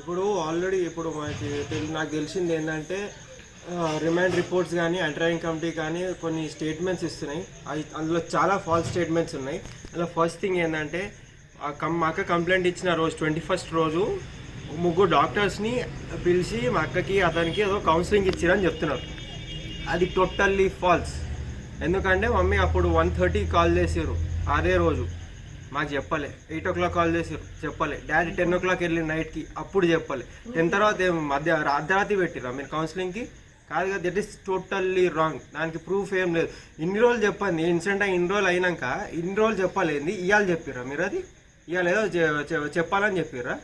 ఇప్పుడు ఆల్రెడీ ఇప్పుడు మనకి నాకు తెలిసింది ఏంటంటే రిమాండ్ రిపోర్ట్స్ కానీ అండర్రైవింగ్ కమిటీ కానీ కొన్ని స్టేట్మెంట్స్ ఇస్తున్నాయి. అందులో చాలా ఫాల్స్ స్టేట్మెంట్స్ ఉన్నాయి. అలా ఫస్ట్ థింగ్ ఏంటంటే మా అక్క కంప్లైంట్ ఇచ్చిన రోజు 21st రోజు ముగ్గురు డాక్టర్స్ని పిలిచి మా అక్కకి అతనికి ఏదో కౌన్సిలింగ్ ఇచ్చారని చెప్తున్నారు. అది టోటల్లీ ఫాల్స్. ఎందుకంటే మమ్మీ అప్పుడు 1:30 కాల్ చేసారు అదే రోజు, మాకు చెప్పలే. 8 o'clock కాల్ చేసారు, చెప్పలే. డాడీ 10 o'clock వెళ్ళి నైట్కి, అప్పుడు చెప్పలే. 10 తర్వాత అర్ధరాత్రి పెట్టిరా మీరు కౌన్సిలింగ్కి? కాదు కదా, దట్ ఈస్ టోటల్లీ రాంగ్. దానికి ప్రూఫ్ ఏం లేదు. ఇన్ని రోజులు చెప్పండి, ఇన్సిడెంట్ ఇన్ని రోజులు అయినాక ఇన్ని రోజులు చెప్పలేంది, ఇవాళ చెప్పిర్రా మీరు? అది ఇవాళ ఏదో చెప్పాలని చెప్పిర్రా?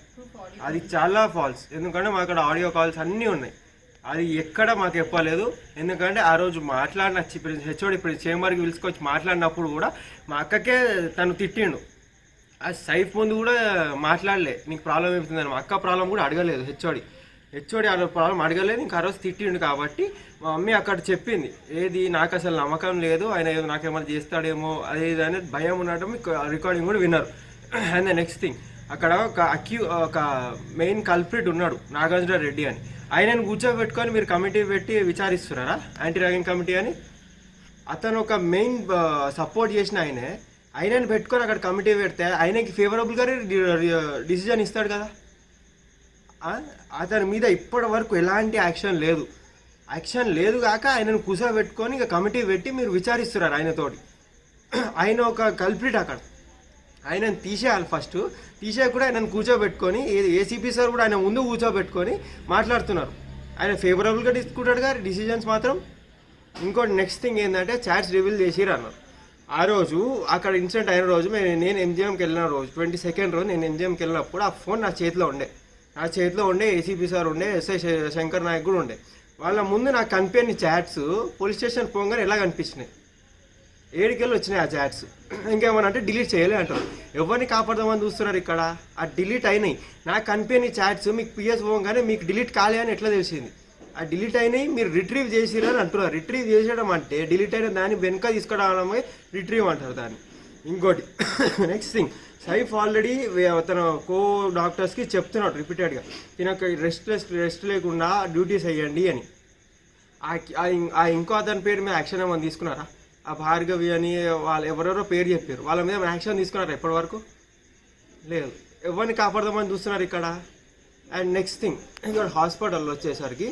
అది చాలా ఫాల్స్. ఎందుకంటే మా అక్కడ ఆడియో కాల్స్ అన్నీ ఉన్నాయి. అది ఎక్కడ మాకు చెప్పలేదు. ఎందుకంటే ఆ రోజు మాట్లాడిన హెచ్ఓడి చేంబర్కి పిలుచుకొచ్చి మాట్లాడినప్పుడు కూడా మా అక్కకే తను తిట్టిండు. ఆ సైఫ్ ముందు కూడా మాట్లాడలే, నీకు ప్రాబ్లం ఏమవుతుందని. మా అక్క ప్రాబ్లం కూడా అడగలేదు హెచ్ఓడి ఆ ప్రాబ్లం అడగలేదు. ఇంకా ఆ రోజు తిట్టిండు. కాబట్టి మా మమ్మీ అక్కడ చెప్పింది, ఏది నాకు అసలు నమ్మకం లేదు, ఆయన ఏదో నాకేమైనా చేస్తాడేమో అదే ఇది అనేది భయం ఉండటం రికార్డింగ్ కూడా విన్నారు. అండ్ ద నెక్స్ట్ థింగ్, అక్కడ ఒక మెయిన్ కల్ప్రిట్ ఉన్నాడు, నాగార్జున రెడ్డి అని. ఆయనను కూర్చోబెట్టుకొని మీరు కమిటీ పెట్టి విచారిస్తున్నారా, యాంటీ ర్యాగింగ్ కమిటీ అని? అతను ఒక మెయిన్ సపోర్ట్ చేసిన ఆయనని పెట్టుకొని అక్కడ కమిటీ పెడితే ఆయనకి ఫేవరబుల్గానే డిసిజన్ ఇస్తాడు కదా. అతని మీద ఇప్పటి వరకు ఎలాంటి యాక్షన్ లేదు కాక ఆయనను కూర్చోబెట్టుకొని ఇక కమిటీ పెట్టి మీరు విచారిస్తున్నారు ఆయనతోటి. ఆయన ఒక కల్ప్రిట్ అక్కడ. ఆయనను తీసేయాలి ఫస్ట్. తీసేయకుండా ఆయనను కూర్చోబెట్టుకొని ఏసీపీ సార్ కూడా ఆయన ముందు కూర్చోబెట్టుకొని మాట్లాడుతున్నారు. ఆయన ఫేవరబుల్గా తీసుకుంటాడు కానీ డిసిజన్స్ మాత్రం. ఇంకోటి నెక్స్ట్ థింగ్ ఏంటంటే చాట్స్ రివీల్ చేసిరు అన్నారు. ఆ రోజు అక్కడ ఇన్సిడెంట్ అయిన రోజు నేను ఎంజిఎంకి వెళ్ళిన రోజు 22nd రోజు నేను ఎంజిఎంకి వెళ్ళినప్పుడు ఆ ఫోన్ నా చేతిలో ఉండే ఏసీపీ సార్ ఉండే, ఎస్ఐ శంకర్ నాయక్ కూడా ఉండే. వాళ్ళ ముందు నాకు కనిపించని చాట్స్ పోలీస్ స్టేషన్ పోగానే ఎలా కనిపించినాయి, 7కెళ్ళి వచ్చినాయి ఆ చాట్స్. ఇంకేమన్నా అంటే డిలీట్ చేయలే అంటారు. ఎవరిని కాపాడదామని చూస్తున్నారు ఇక్కడ? ఆ డిలీట్ అయినాయి. నాకు కనిపించని చాట్స్ మీకు పిఎస్ పోగానే మీకు డిలీట్ కాలే అని ఎట్లా తెలిసింది? ఆ డిలీట్ అయినాయి, మీరు రిట్రీవ్ చేసిరు అని అంటున్నారు. రిట్రీవ్ చేసేయడం అంటే డిలీట్ అయిన దాన్ని వెనుక తీసుకోవడమే రిట్రీవ్ అంటారు దాన్ని. ఇంకోటి నెక్స్ట్ థింగ్, సైఫ్ ఆల్రెడీ తన డాక్టర్స్కి చెప్తున్నాడు రిపీటెడ్గా, తినక రెస్ట్ లేకుండా డ్యూటీస్ వేయండి అని. ఆ ఇంకో అతని పేరు మీద యాక్షన్ ఏమైనా తీసుకున్నారా? ఆ భార్గవి అని వాళ్ళు ఎవరెవరో పేరు చెప్పారు, వాళ్ళ మీద యాక్షన్ తీసుకున్నారా ఎప్పటి వరకు? లేదు. ఎవరిని కాపాడదామని చూస్తున్నారు ఇక్కడ. అండ్ నెక్స్ట్ థింగ్, ఇక్కడ హాస్పిటల్లో వచ్చేసరికి